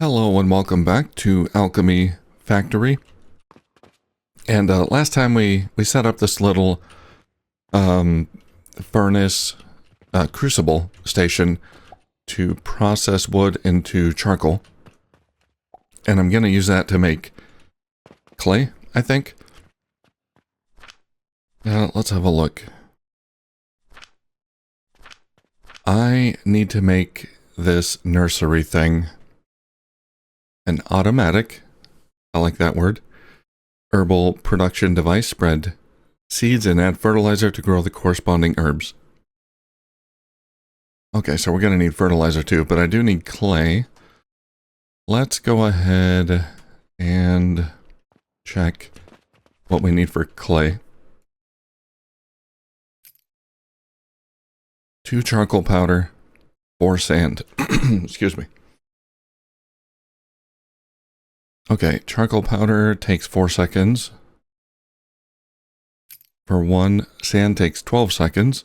Hello and welcome back to Alchemy Factory. And last time we set up this little furnace crucible station to process wood into charcoal. And I'm going to use that to make clay, I think. Let's have a look. I need to make this nursery thing an automatic, I like that word, herbal production device. Spread seeds and add fertilizer to grow the corresponding herbs. Okay, so we're going to need fertilizer too, but I do need clay. Let's go ahead and check what we need for clay. 2 charcoal powder, 4 sand. Excuse me. Okay, charcoal powder takes 4 seconds. For 1, sand takes 12 seconds.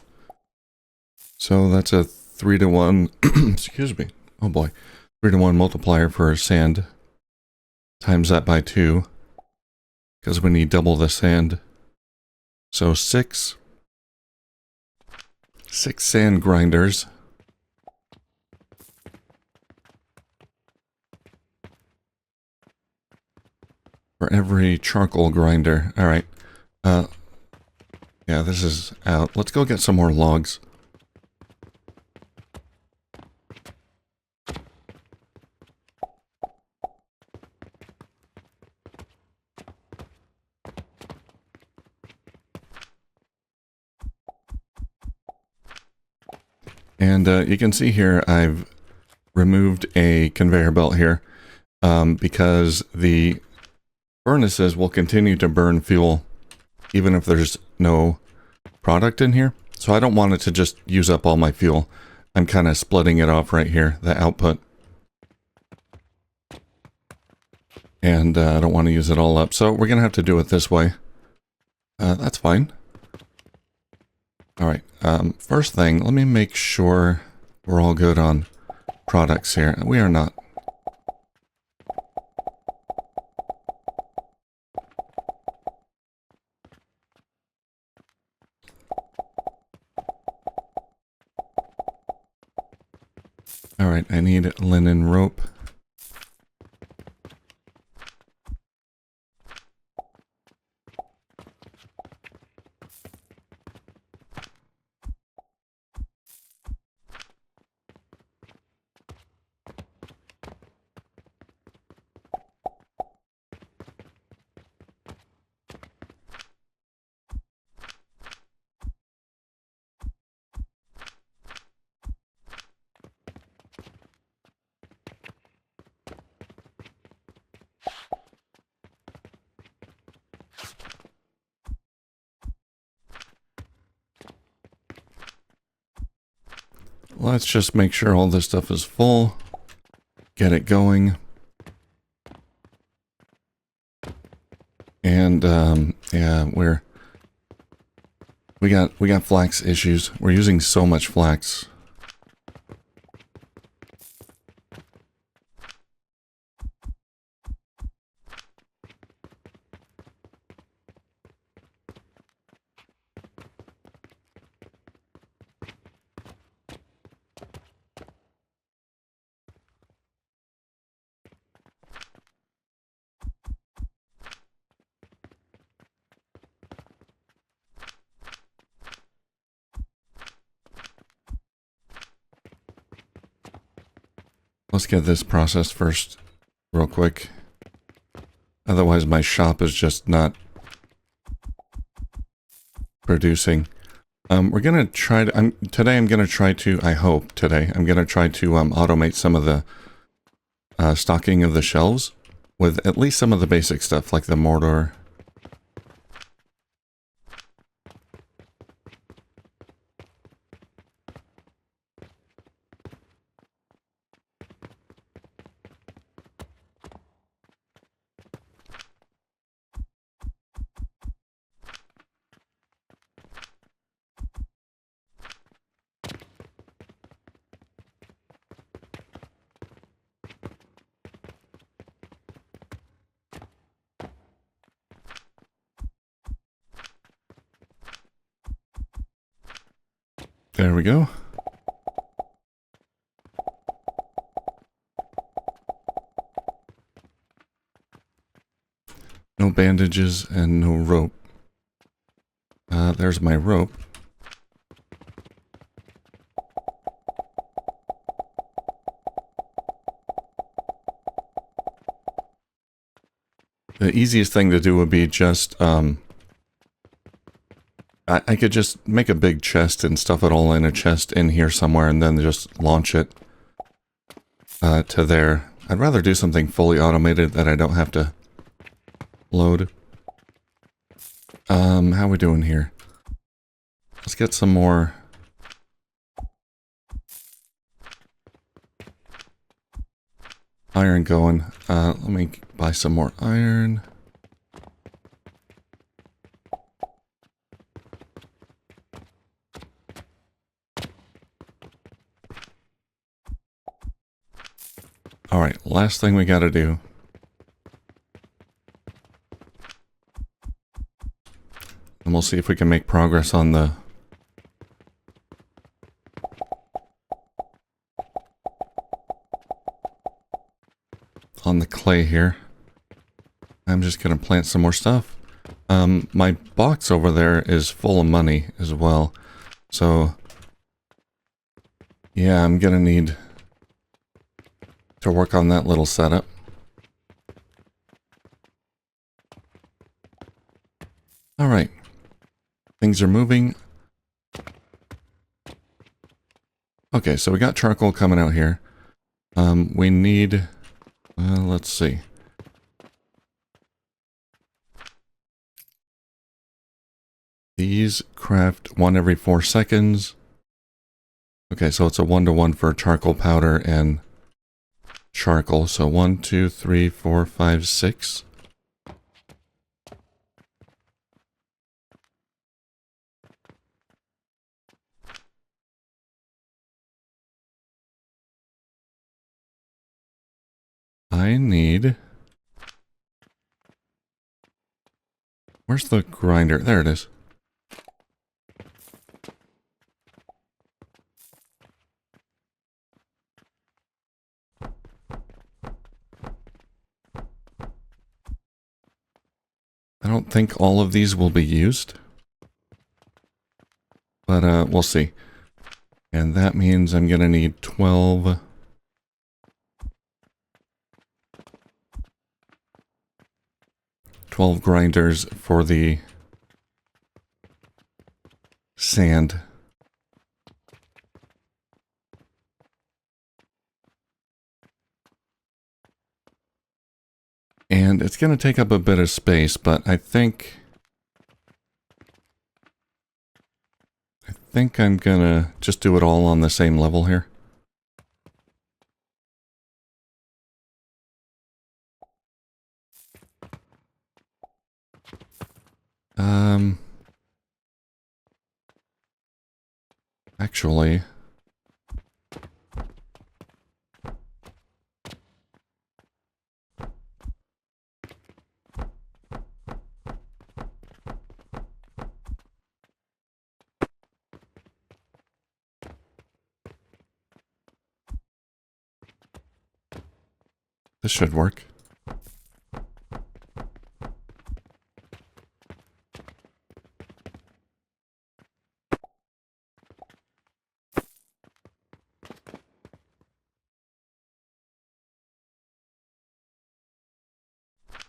So that's a 3-to-1, excuse me, oh boy, 3-to-1 multiplier for sand. Times that by 2, because we need double the sand. So 6 sand grinders. For every charcoal grinder. All right. Yeah, this is out. Let's go get some more logs. And you can see here I've removed a conveyor belt here because the furnaces will continue to burn fuel even if there's no product in here. So I don't want it to just use up all my fuel. I'm kind of splitting it off right here, the output. And I don't want to use it all up. So we're going to have to do it this way. That's fine. All right. First thing, let me make sure we're all good on products here. We are not. All right, I need linen rope. Let's just make sure all this stuff is full. Get it going. And yeah, we got flax issues. We're using so much flax. Let's get this processed first, real quick. Otherwise, my shop is just not producing. We're gonna try to. Today, I'm gonna try to. I hope today I'm gonna try to automate some of the stocking of the shelves with at least some of the basic stuff, like the mortar. There we go. No bandages and no rope. There's my rope. The easiest thing to do would be just, I could just make a big chest and stuff it all in a chest in here somewhere and then just launch it to there. I'd rather do something fully automated that I don't have to load. How we doing here? Let's get some more iron going. Let me buy some more iron. Alright, last thing we gotta do. And we'll see if we can make progress on the clay here. I'm just gonna plant some more stuff. My box over there is full of money as well. So yeah, I'm gonna need to work on that little setup. Alright. Things are moving. Okay, so we got charcoal coming out here. We need... let's see. These craft 1 every 4 seconds. Okay, so it's a 1-to-1 for charcoal powder and charcoal. So 1, 2, 3, 4, 5, 6. I need... Where's the grinder? There it is. I don't think all of these will be used. But we'll see. And that means I'm gonna need 12... 12 grinders for the sand. And it's going to take up a bit of space, but I think I'm going to just do it all on the same level here. Actually, this should work.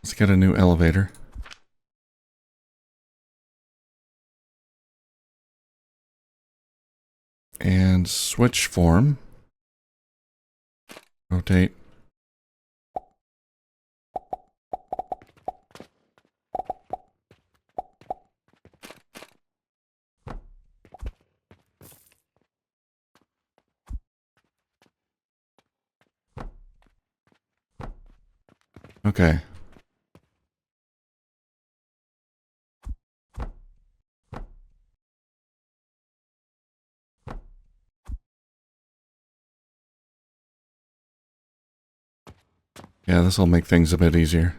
Let's get a new elevator. And switch form. Rotate. Okay. Yeah, this will make things a bit easier.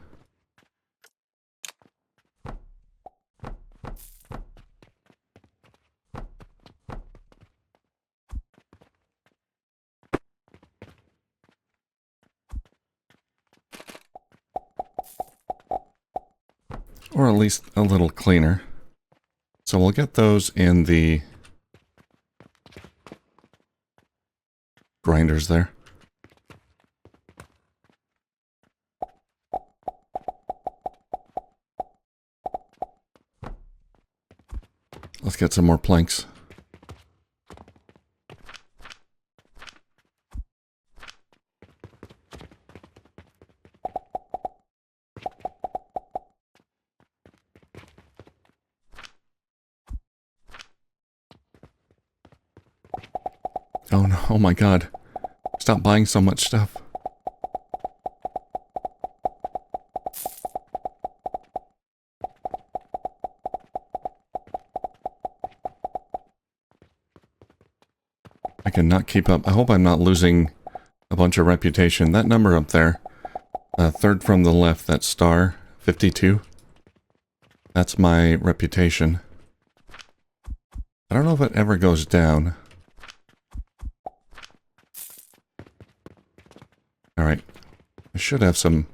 or at least a little cleaner. So we'll get those in the grinders there. Let's get some more planks. Oh no, oh my god. Stop buying so much stuff. I cannot keep up. I hope I'm not losing a bunch of reputation. That number up there, third from the left, that star, 52. That's my reputation. I don't know if it ever goes down. Alright. I should have some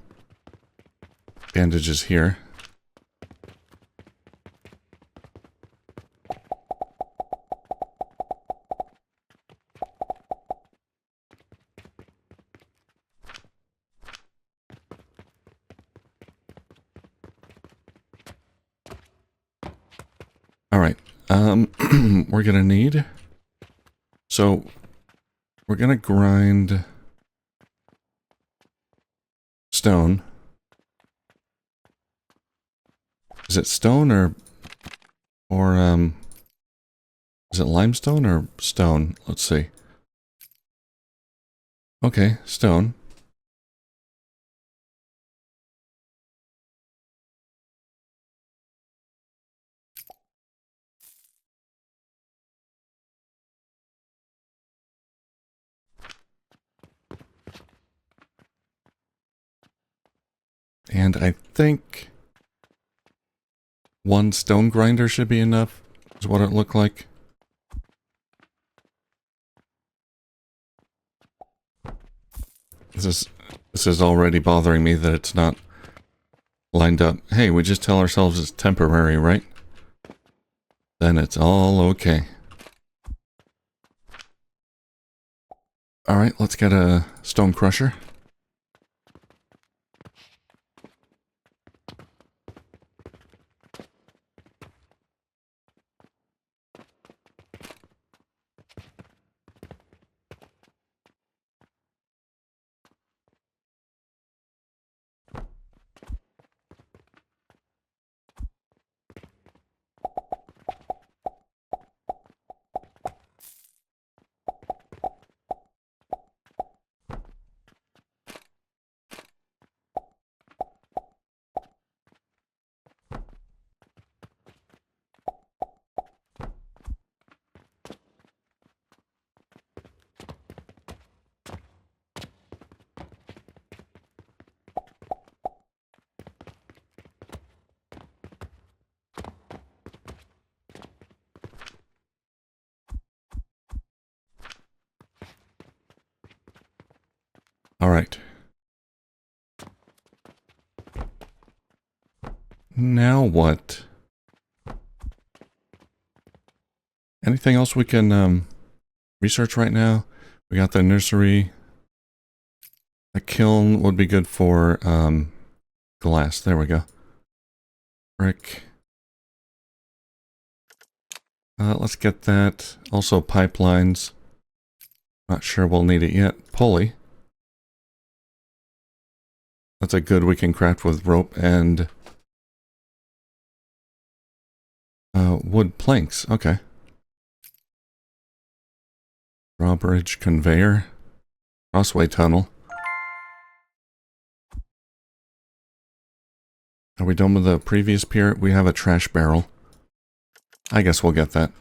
bandages here. Alright. We're gonna need... So, we're gonna grind... stone. Is it stone or is it limestone or stone? Let's see. Okay, stone. And I think one stone grinder should be enough, is what it looked like. This is already bothering me that it's not lined up. Hey, we just tell ourselves it's temporary, right? Then it's all okay. Alright, let's get a stone crusher. Alright. Now what? Anything else we can research right now? We got the nursery. A kiln would be good for glass. There we go. Brick. Let's get that. Also pipelines. Not sure we'll need it yet. Pulley. That's a good we can craft with rope and wood planks. Okay. Drawbridge, conveyor, crossway tunnel. Are we done with the previous pier? We have a trash barrel. I guess we'll get that.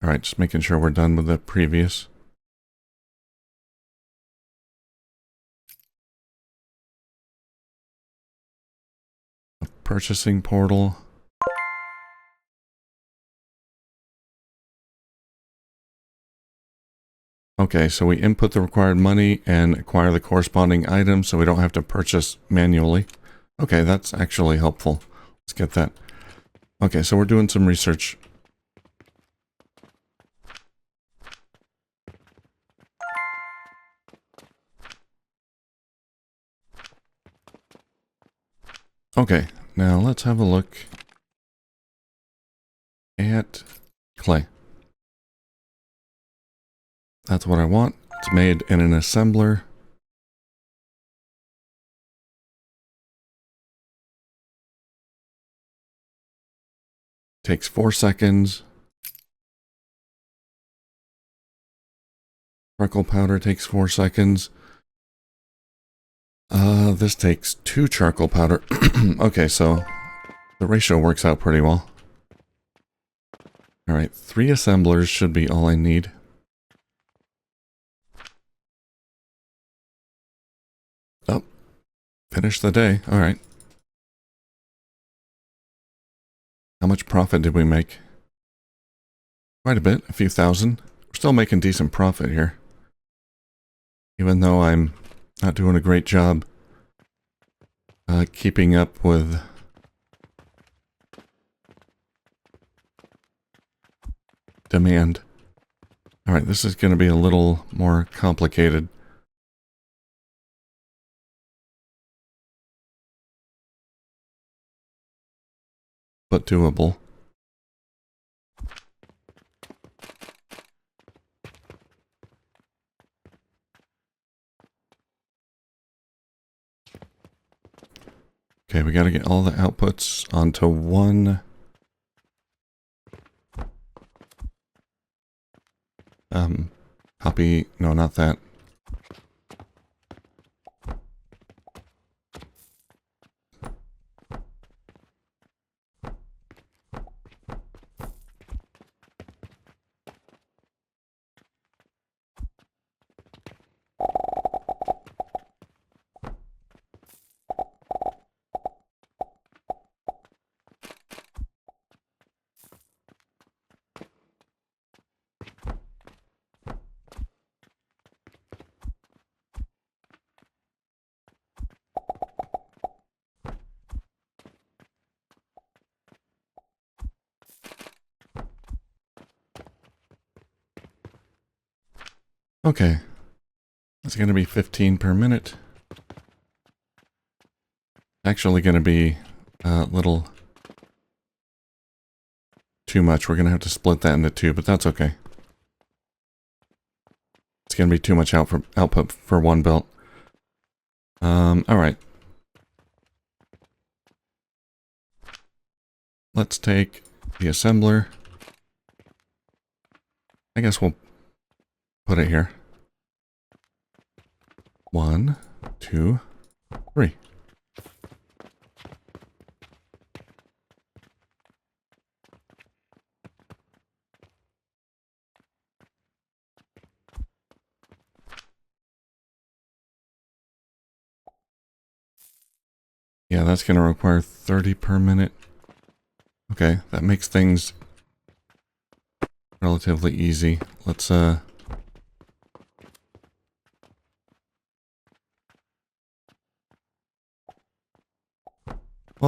Alright, just making sure we're done with the previous. A purchasing portal. Okay, so we input the required money and acquire the corresponding item so we don't have to purchase manually. Okay, that's actually helpful. Let's get that. Okay, so we're doing some research. Okay, now let's have a look at clay. That's what I want. It's made in an assembler. Takes 4 seconds. Charcoal powder takes 4 seconds. This takes 2 charcoal powder. Okay, so the ratio works out pretty well. Alright, 3 assemblers should be all I need. Oh, finish the day. Alright. How much profit did we make? Quite a bit, a few thousand. We're still making decent profit here. Even though I'm not doing a great job keeping up with demand. Alright, this is going to be a little more complicated. But doable. Okay, we got to get all the outputs onto one copy. No, not that. Okay. It's going to be 15 per minute. Actually going to be a little too much. We're going to have to split that into 2, but that's okay. It's going to be too much output for one belt. Alright. Let's take the assembler. I guess we'll put it here. 1, 2, 3. Yeah, that's going to require 30 per minute. Okay, that makes things relatively easy. Let's, well,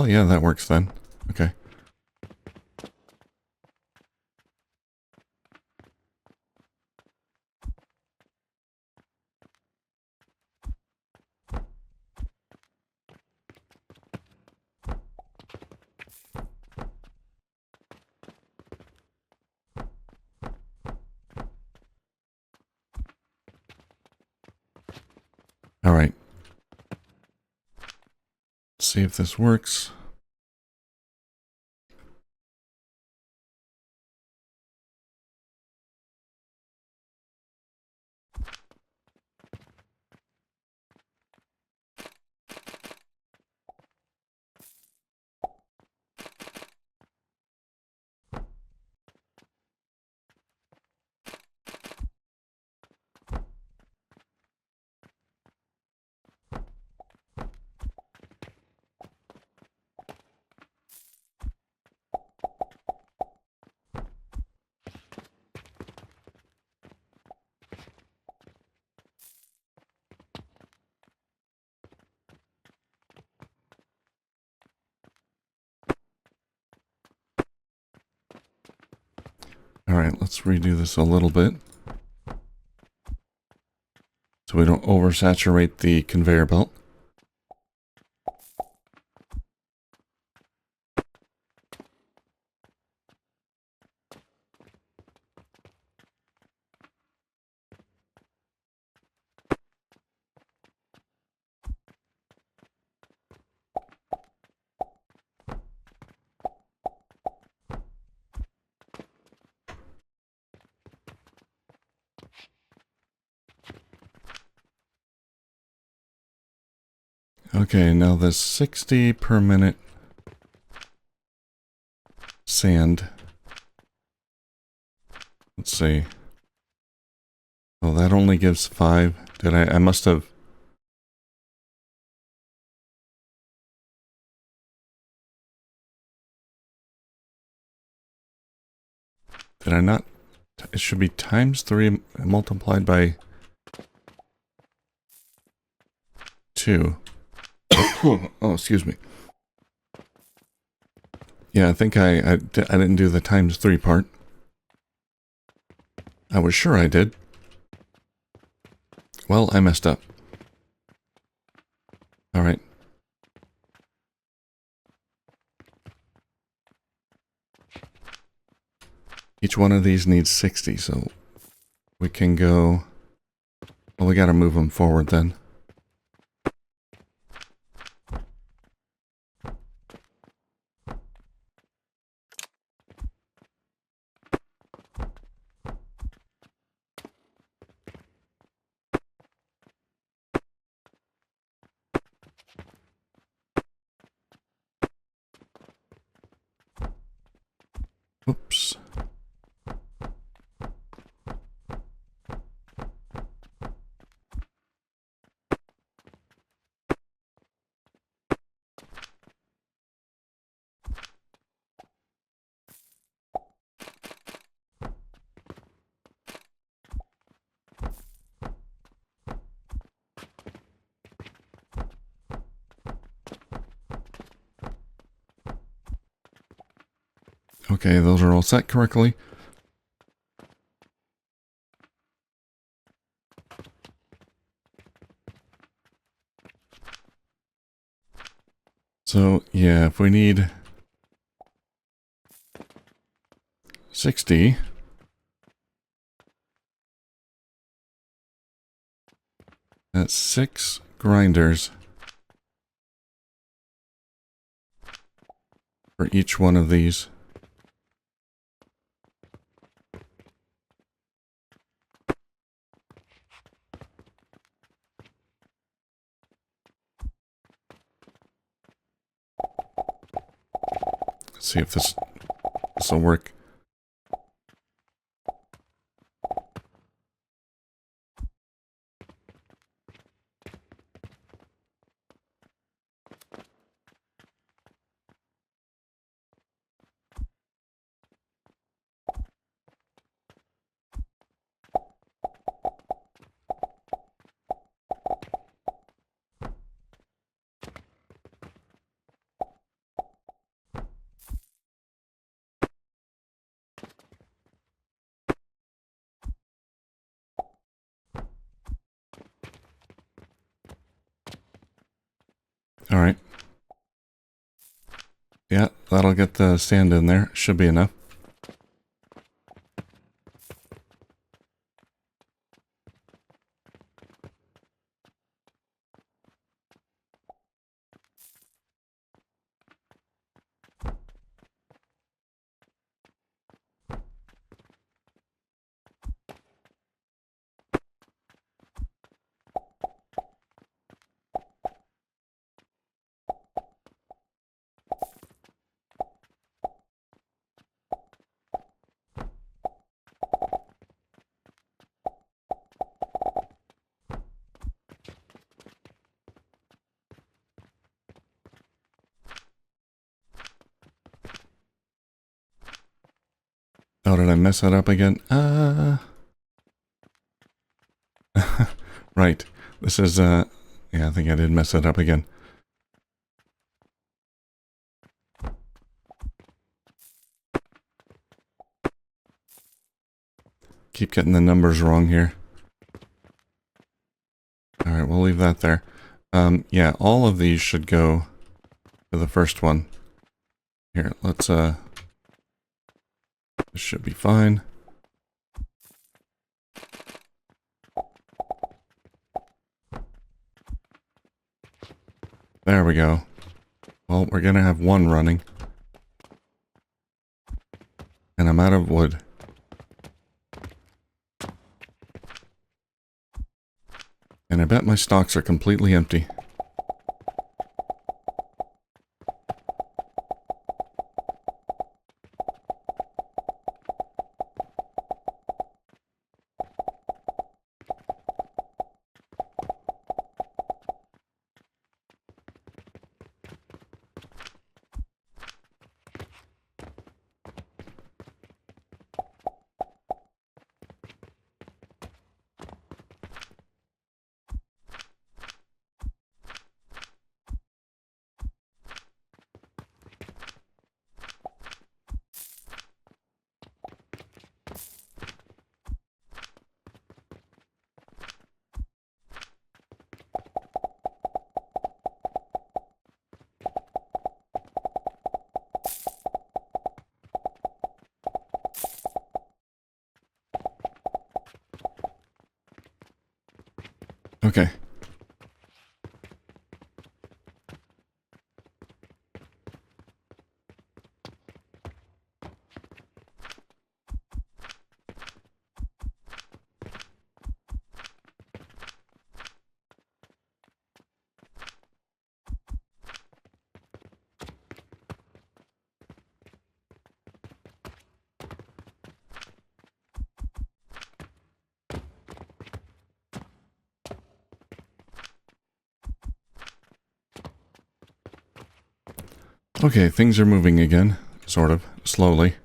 yeah, that works then. Okay. All right. Let's see if this works. All right, let's redo this a little bit so we don't oversaturate the conveyor belt. Okay, now the 60 per minute sand. Let's see. Oh, that only gives 5. I must have... Did I not? It should be times 3 multiplied by 2. Oh, excuse me. Yeah, I think I didn't do the times 3 part. I was sure I did. Well, I messed up. All right. Each one of these needs 60, so we can go... Well, we gotta move them forward then. Oops. Okay, those are all set correctly. So, yeah, if we need 60, that's 6 grinders for each one of these. Let's see if this will work. All right. Yeah, that'll get the sand in there. Should be enough. Oh, did I mess that up again? Right. This is, yeah, I think I did mess that up again. keep getting the numbers wrong here. Alright, we'll leave that there. Yeah, all of these should go to the first one. Here, let's, this should be fine. There we go. Well, we're gonna have one running. And I'm out of wood. And I bet my stocks are completely empty. Okay. Okay, things are moving again. Sort of. Slowly.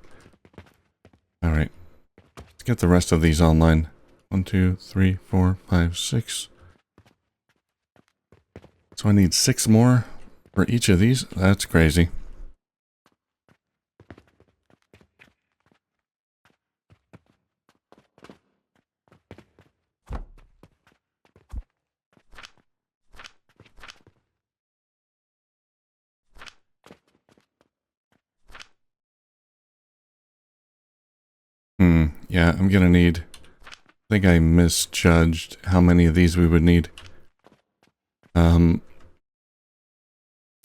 Alright. Let's get the rest of these online. 1, 2, 3, 4, 5, 6. So I need 6 more for each of these? That's crazy. Yeah, I'm gonna need... I think I misjudged how many of these we would need.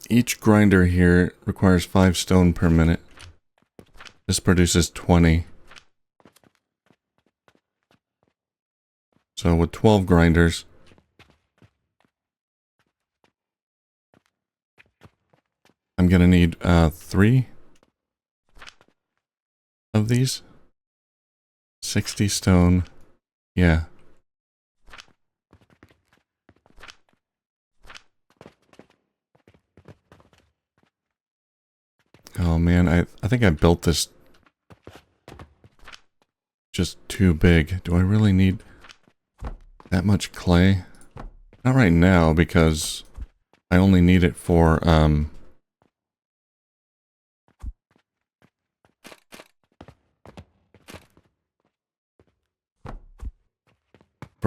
Each grinder here requires 5 stone per minute. This produces 20. So with 12 grinders... I'm gonna need 3 of these. 60 stone. Yeah. Oh man, I think I built this just too big. Do I really need that much clay? Not right now, because I only need it for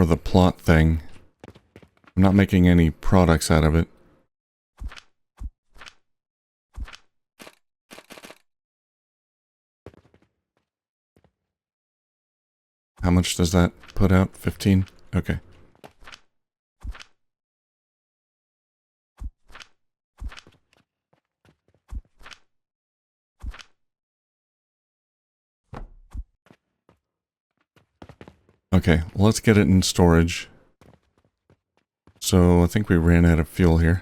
the plot thing. I'm not making any products out of it. How much does that put out? 15? Okay. Okay, well, let's get it in storage. So I think we ran out of fuel here.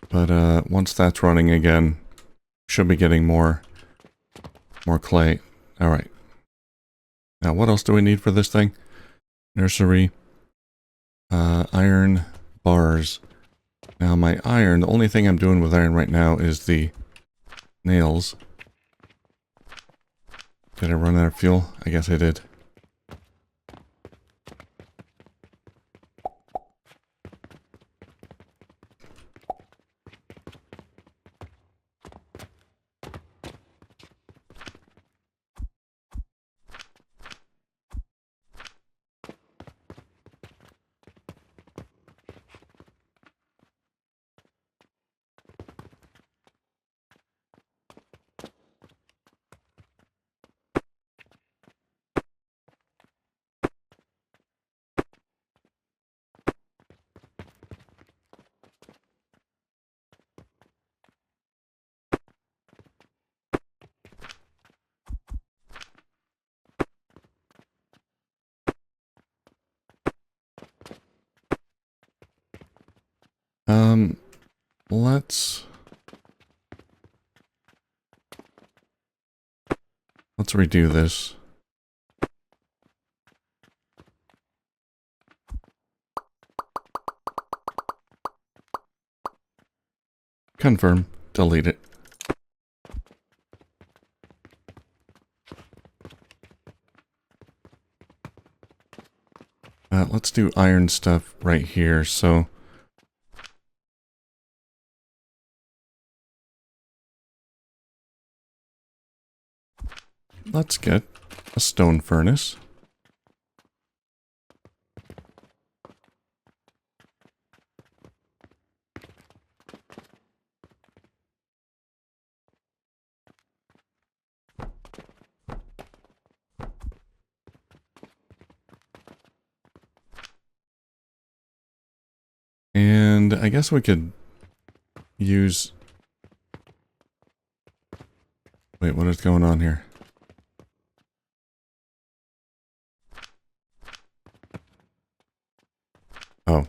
But once that's running again, should be getting more clay. All right. Now, what else do we need for this thing? Nursery. Iron bars. Now, my iron, the only thing I'm doing with iron right now is the nails. Did I run out of fuel? I guess I did. Let's redo this. Confirm. Delete it. Let's do iron stuff right here, so... Let's get a stone furnace. And I guess we could use... Wait, what is going on here? Oh.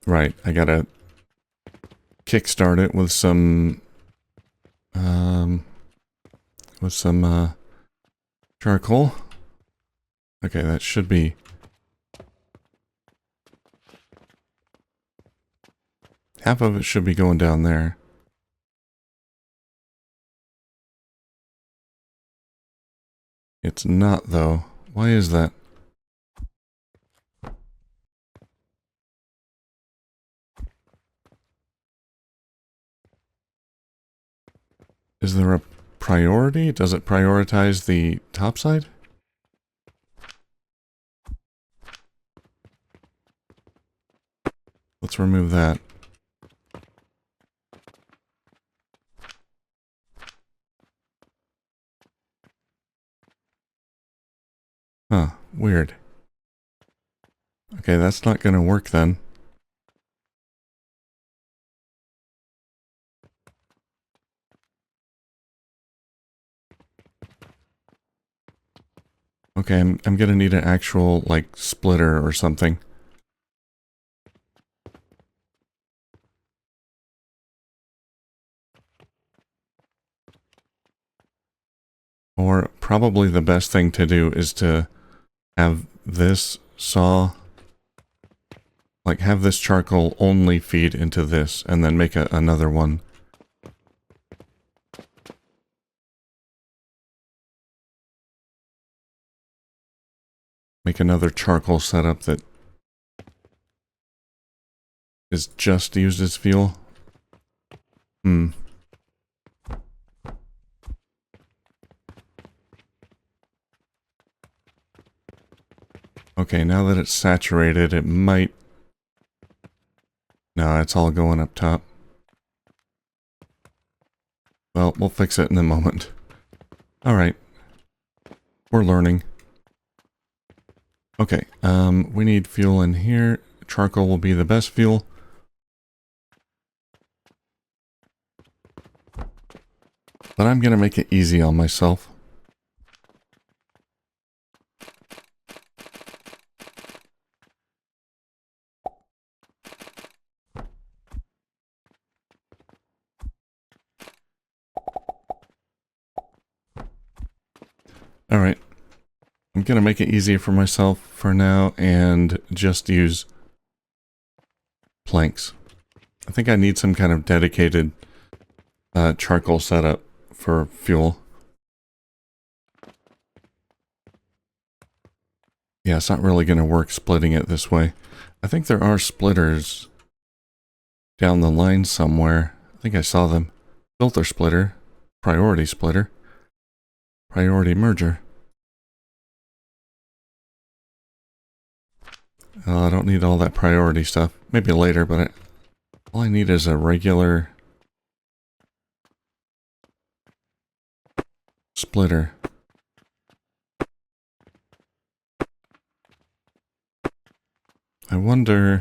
Right, I gotta kickstart it with some charcoal. Okay, that should be... Half of it should be going down there. It's not, though. Why is that? Is there a priority? Does it prioritize the top side? Let's remove that. Huh, weird. Okay, that's not gonna work then. Okay, I'm gonna need an actual, like, splitter or something. Or probably the best thing to do is to have this saw, like have this charcoal only feed into this and then make another one. Make another charcoal setup that is just used as fuel. Okay, now that it's saturated, it might... No, it's all going up top. Well, we'll fix it in a moment. Alright. We're learning. Okay, we need fuel in here. Charcoal will be the best fuel. But I'm gonna make it easy on myself. Alright. I'm gonna make it easier for myself for now and just use planks. I think I need some kind of dedicated charcoal setup for fuel. Yeah, it's not really gonna work splitting it this way. I think there are splitters down the line somewhere. I think I saw them. Filter splitter, priority splitter, priority merger. I don't need all that priority stuff. Maybe later, but all I need is a regular splitter. I wonder...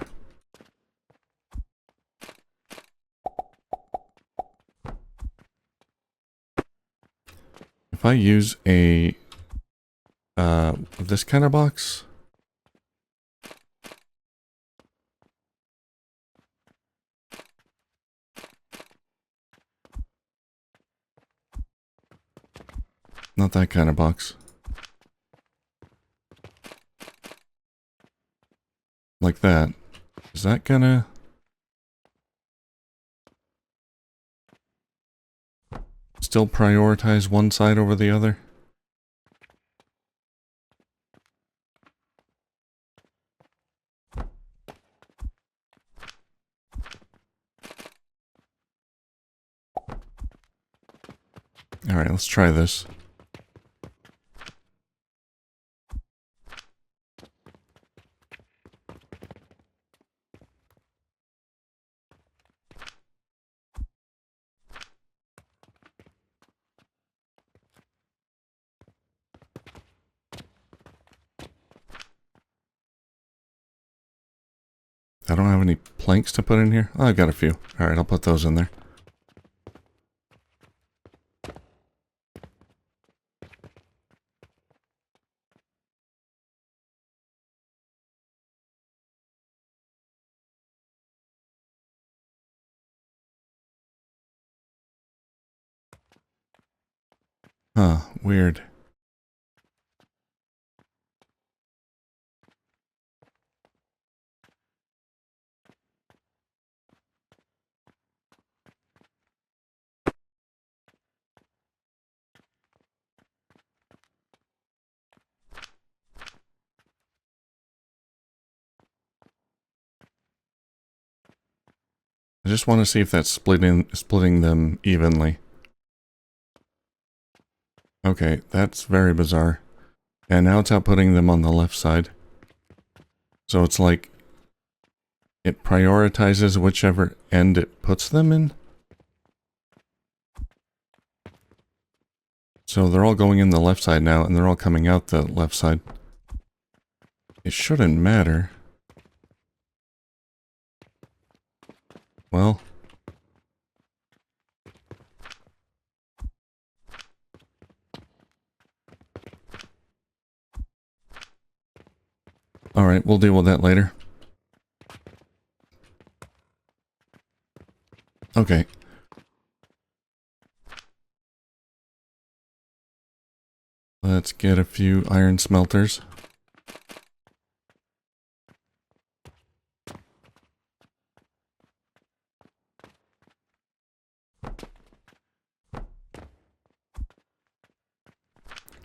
if I use a... this kind of box... Not that kind of box. Like that. Is that gonna... still prioritize one side over the other? Alright, let's try this. I don't have any planks to put in here. Oh, I've got a few. Alright, I'll put those in there. Huh, weird. I just want to see if that's splitting them evenly. Okay, that's very bizarre. And now it's outputting them on the left side. So it's like it prioritizes whichever end it puts them in. So they're all going in the left side now, and they're all coming out the left side. It shouldn't matter. Well... Alright, we'll deal with that later. Okay. Let's get a few iron smelters.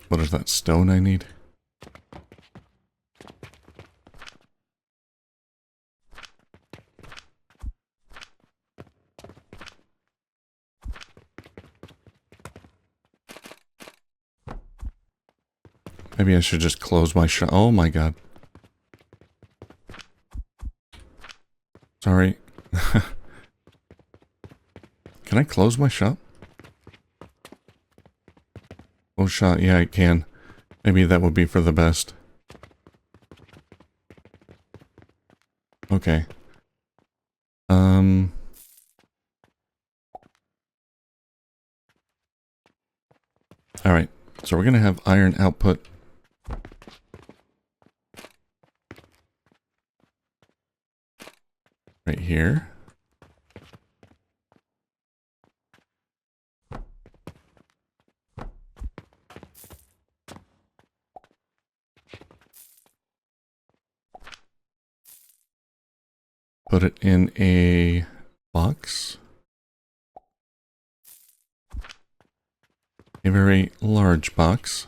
What is that stone I need? Maybe I should just close my shop. Oh my god. Sorry. Can I close my shop? Oh, shot. Yeah, I can. Maybe that would be for the best. Okay. Alright. So we're gonna have iron output. Right here. Put it in a box. A very large box.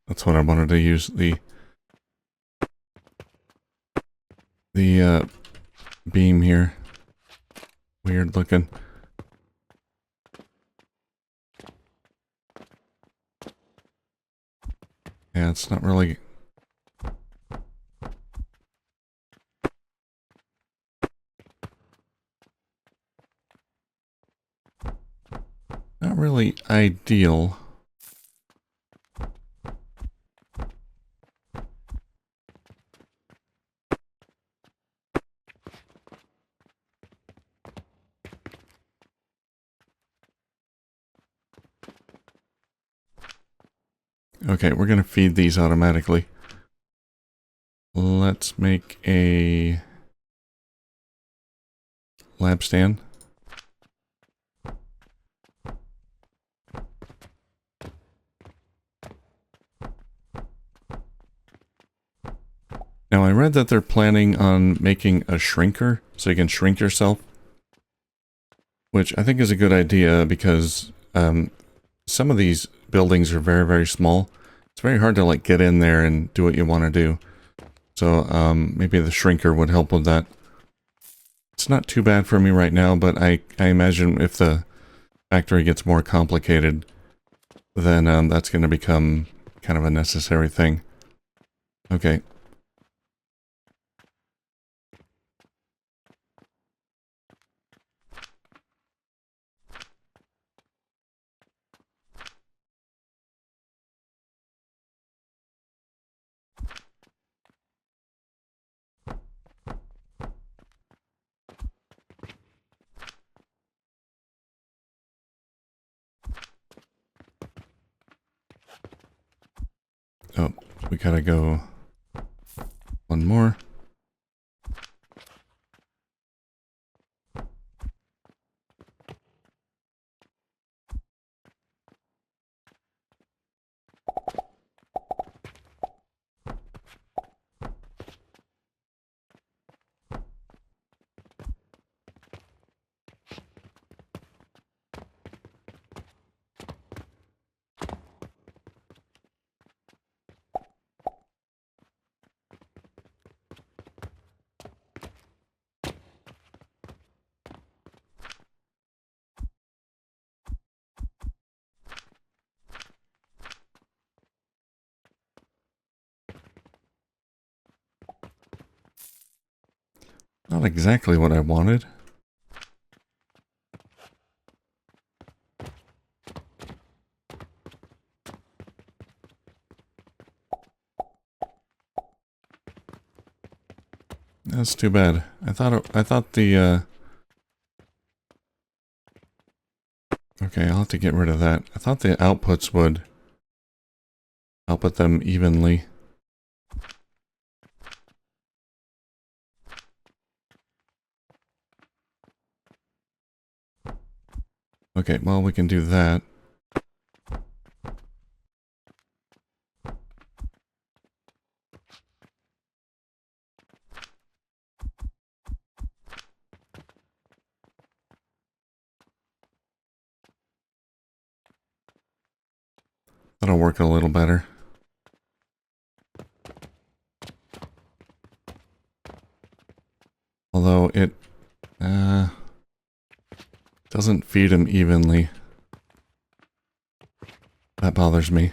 That's what I wanted to use the the beam here. Weird looking. Yeah, it's not really... not really ideal. Okay, we're going to feed these automatically. Let's make a lab stand. Now, I read that they're planning on making a shrinker, so you can shrink yourself. Which I think is a good idea, because some of these buildings are very, very small. It's very hard to, like, get in there and do what you want to do. So, maybe the shrinker would help with that. It's not too bad for me right now, but I imagine if the factory gets more complicated, then that's going to become kind of a necessary thing. Okay. Oh, we gotta go one more. Not exactly what I wanted. That's too bad. I thought the okay, I'll have to get rid of that. I thought the outputs would output them evenly. Okay, well, we can do that. That'll work a little better. Although it doesn't feed them evenly. That bothers me.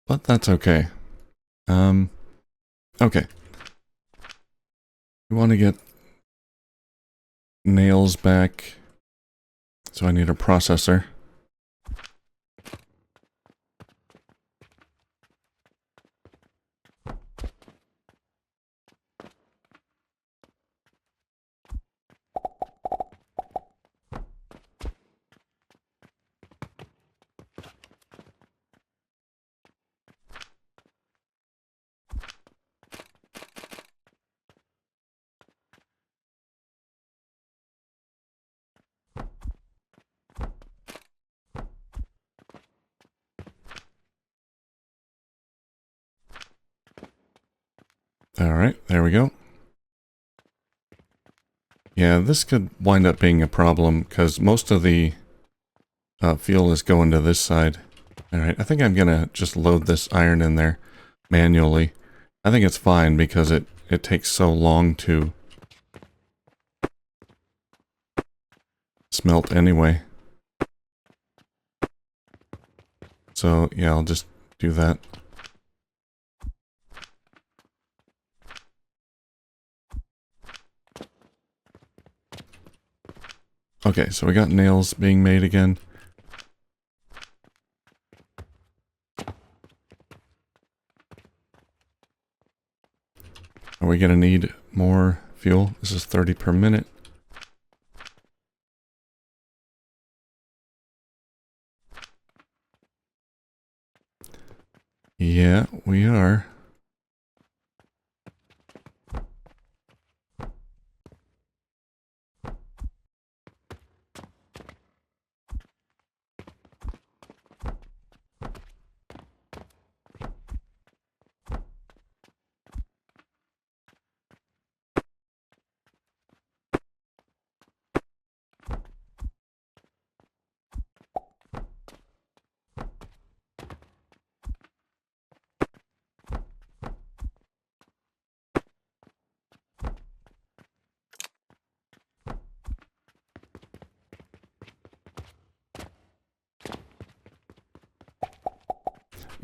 But that's okay. Okay. We want to get nails back. So I need a processor. All right, there we go. Yeah, this could wind up being a problem because most of the fuel is going to this side. All right, I think I'm gonna just load this iron in there manually. I think it's fine because it takes so long to smelt anyway. So yeah, I'll just do that. Okay, so we got nails being made again. Are we gonna need more fuel? This is 30 per minute. Yeah, we are.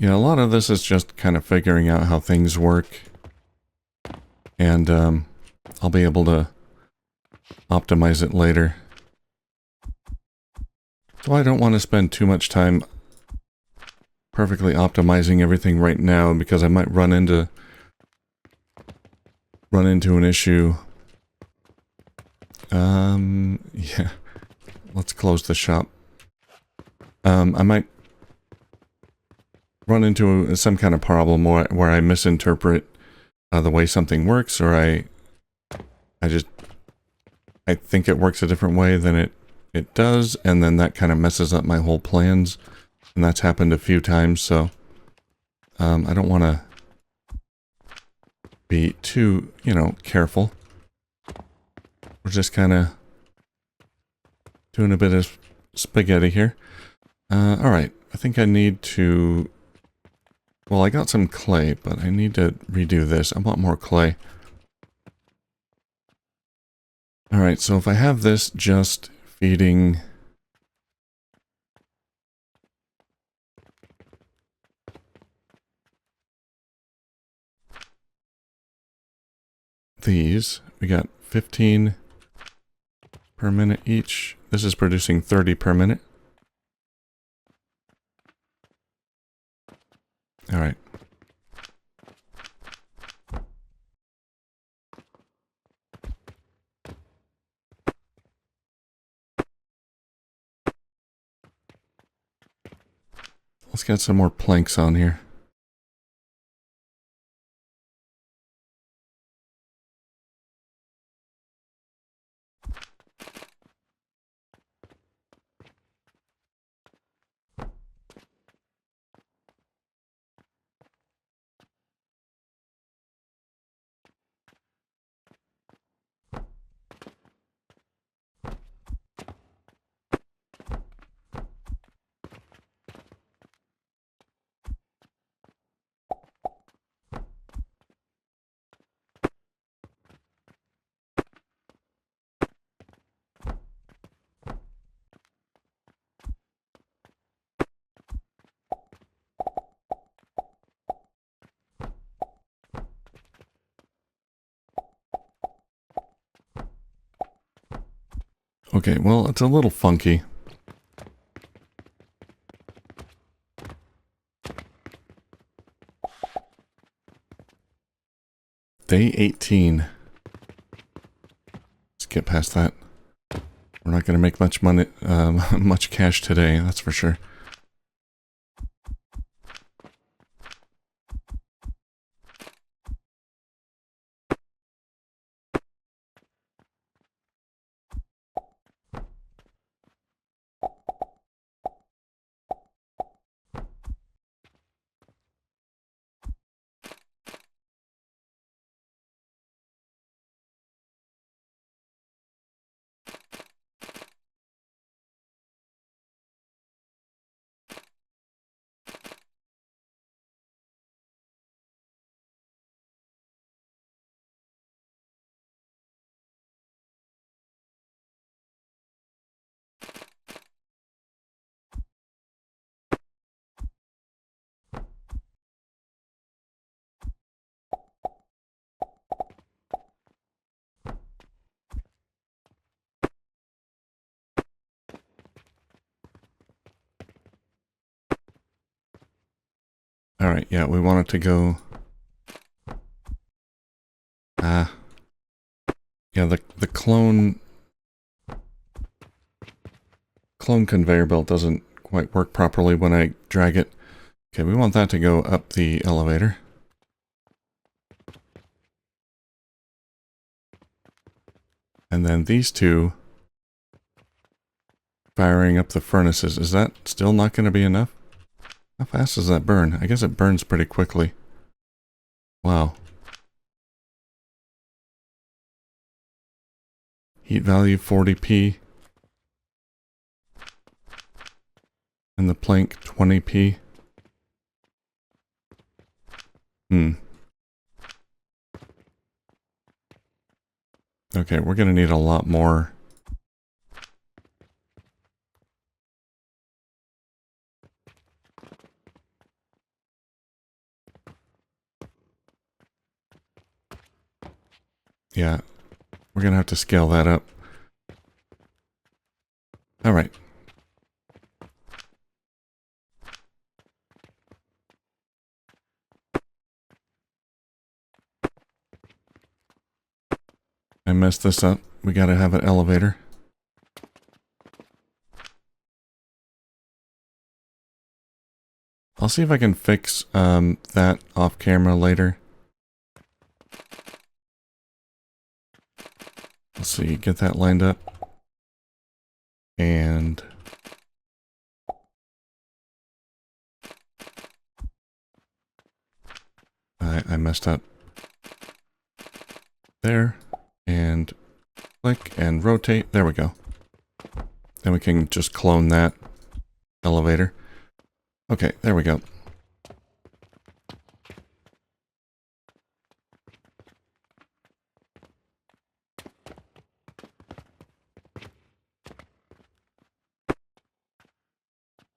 Yeah, a lot of this is just kind of figuring out how things work. And I'll be able to optimize it later. So I don't want to spend too much time perfectly optimizing everything right now because I might run into an issue. Yeah. Let's close the shop. I might run into some kind of problem where I misinterpret the way something works, or I think it works a different way than it does, and then that kind of messes up my whole plans. And that's happened a few times, so I don't want to be too, careful. We're just kind of doing a bit of spaghetti here. Alright, I think I need to... Well, I got some clay, but I need to redo this. I want more clay. Alright, so if I have this just feeding... these, we got 15 per minute each. This is producing 30 per minute. All right. Let's get some more planks on here. Okay, well, it's a little funky. Day 18. Let's get past that. We're not going to make much money, much cash today, that's for sure. All right, yeah, we want it to go... Yeah, the clone conveyor belt doesn't quite work properly when I drag it. Okay, we want that to go up the elevator. And then these two firing up the furnaces. Is that still not going to be enough? How fast does that burn? I guess it burns pretty quickly. Wow. Heat value 40p. And the plank 20p. Okay, we're going to need a lot more. Yeah, we're going to have to scale that up. All right. I messed this up. We got to have an elevator. I'll see if I can fix that off camera later. Let's see, get that lined up. And I messed up. There. And click and rotate. There we go. Then we can just clone that elevator. Okay, there we go.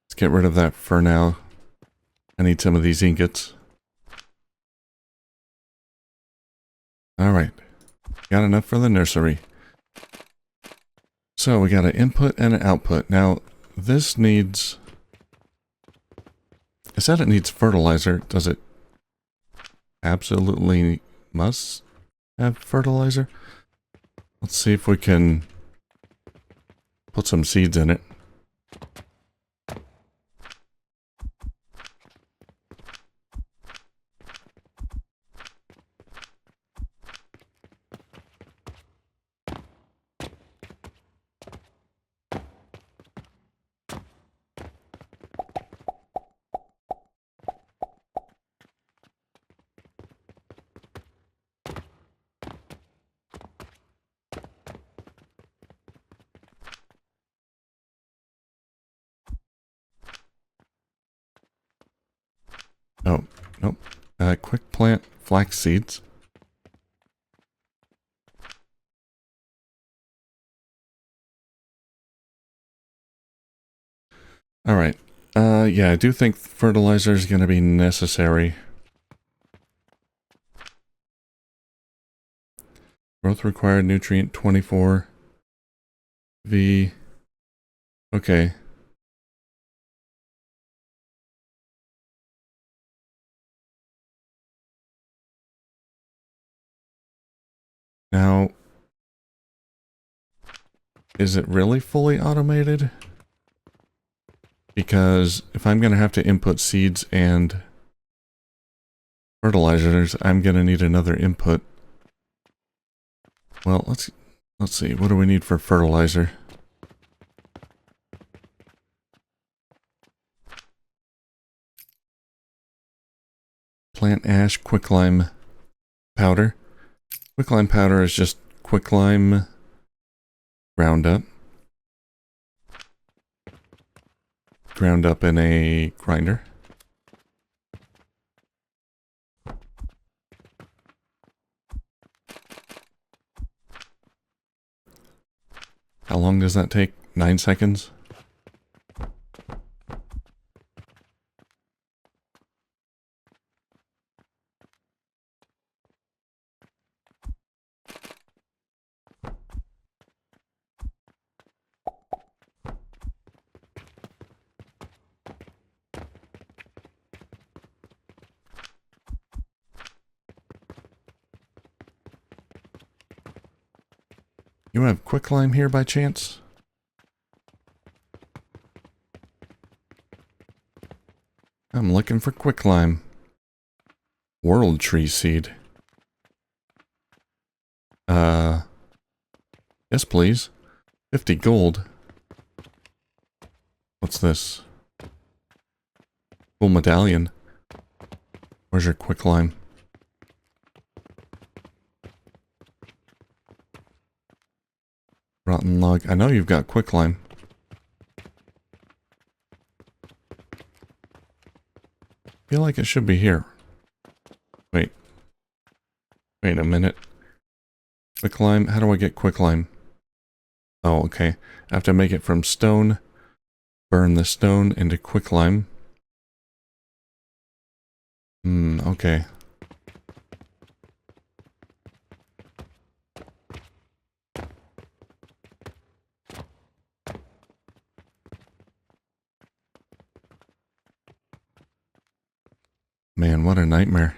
Let's get rid of that for now. I need some of these ingots. Alright. Got enough for the nursery. So we got an input and an output. Now, this needs... I said it needs fertilizer. Does it absolutely must have fertilizer? Let's see if we can put some seeds in it. Oh, nope. Quick plant flax seeds. Alright. Yeah, I do think fertilizer is going to be necessary. Growth required nutrient 24. V. Okay. Now, is it really fully automated? Because if I'm going to have to input seeds and fertilizers, I'm going to need another input. Well, let's see. What do we need for fertilizer? Plant ash, quicklime powder. Quicklime powder is just quicklime ground up. Ground up in a grinder. How long does that take? 9 seconds? You have quicklime here by chance? I'm looking for quicklime. World tree seed. Yes, please. 50 gold. What's this? Cool medallion. Where's your quicklime? Rotten log. I know you've got quicklime. Feel like it should be here. Wait. Wait a minute. Quicklime? How do I get quicklime? Oh, okay. I have to make it from stone. Burn the stone into quicklime. Okay. Man, what a nightmare.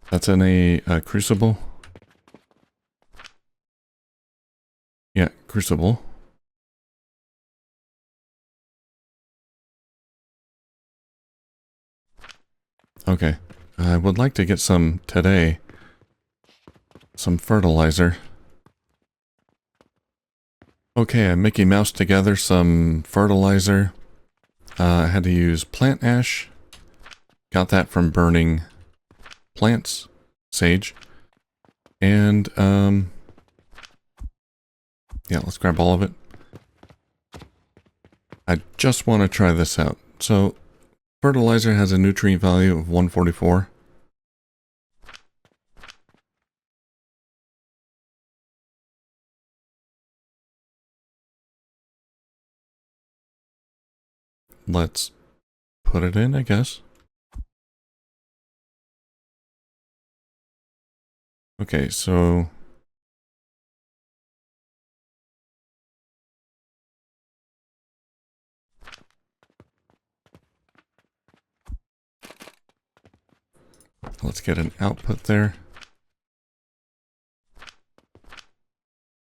That's in a crucible? Yeah, crucible. Okay. I would like to get some today. Some fertilizer. Okay, I Mickey Mouse together some fertilizer. I had to use plant ash. Got that from burning plants, sage. And, yeah, let's grab all of it. I just want to try this out. So, fertilizer has a nutrient value of 144. Let's put it in, I guess. Okay, so... let's get an output there.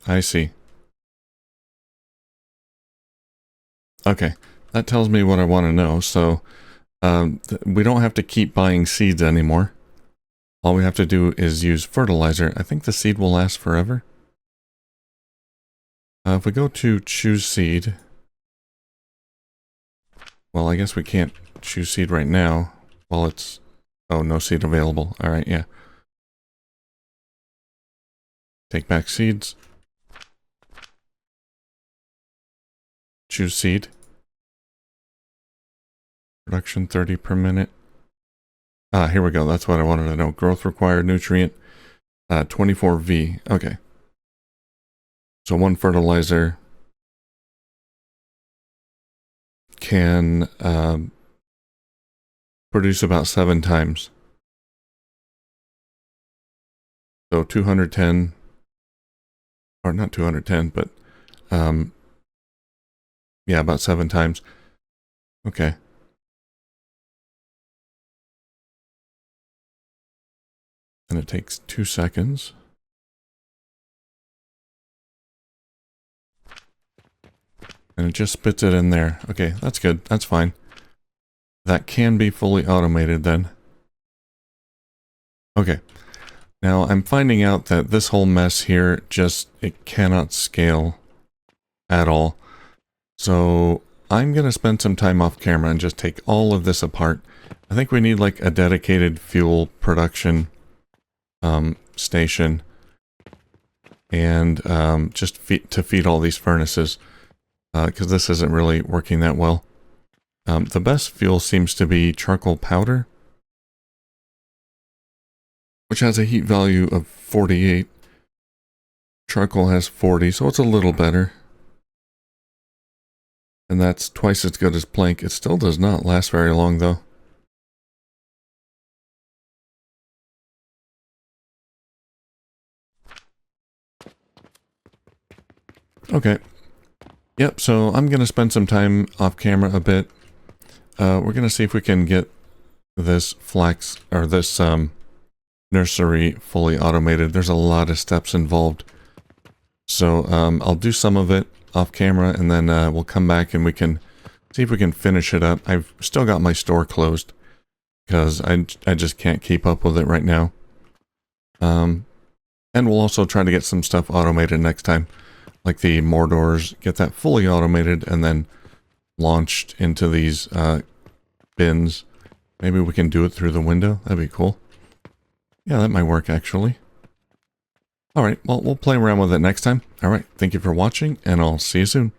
I see. Okay, that tells me what I want to know. So we don't have to keep buying seeds anymore. All we have to do is use fertilizer. I think the seed will last forever. If we go to choose seed, well, I guess we can't choose seed right now. Well, it's... oh, no seed available. All right, yeah. Take back seeds. Choose seed. Production 30 per minute. Ah, here we go. That's what I wanted to know. Growth required nutrient 24V. Okay. So one fertilizer can produce about 7 times. So 210, or not 210, but yeah, about 7 times. Okay. And it takes 2 seconds. And it just spits it in there. Okay, that's good. That's fine. That can be fully automated then. Okay. Now I'm finding out that this whole mess here it cannot scale at all. So I'm going to spend some time off camera and just take all of this apart. I think we need like a dedicated fuel production station. And just to feed all these furnaces. Because this isn't really working that well. The best fuel seems to be charcoal powder, which has a heat value of 48. Charcoal has 40, so it's a little better. And that's twice as good as plank. It still does not last very long, though. Okay. Yep, so I'm going to spend some time off camera a bit. We're going to see if we can get this flex, or this nursery fully automated. There's a lot of steps involved. So I'll do some of it off camera, and then we'll come back and we can see if we can finish it up. I've still got my store closed because I just can't keep up with it right now. And we'll also try to get some stuff automated next time, like the more doors, get that fully automated and then launched into these bins. Maybe we can do it through the window. That'd be cool. Yeah, that might work actually. Alright, well, we'll play around with it next time. Alright, thank you for watching, and I'll see you soon.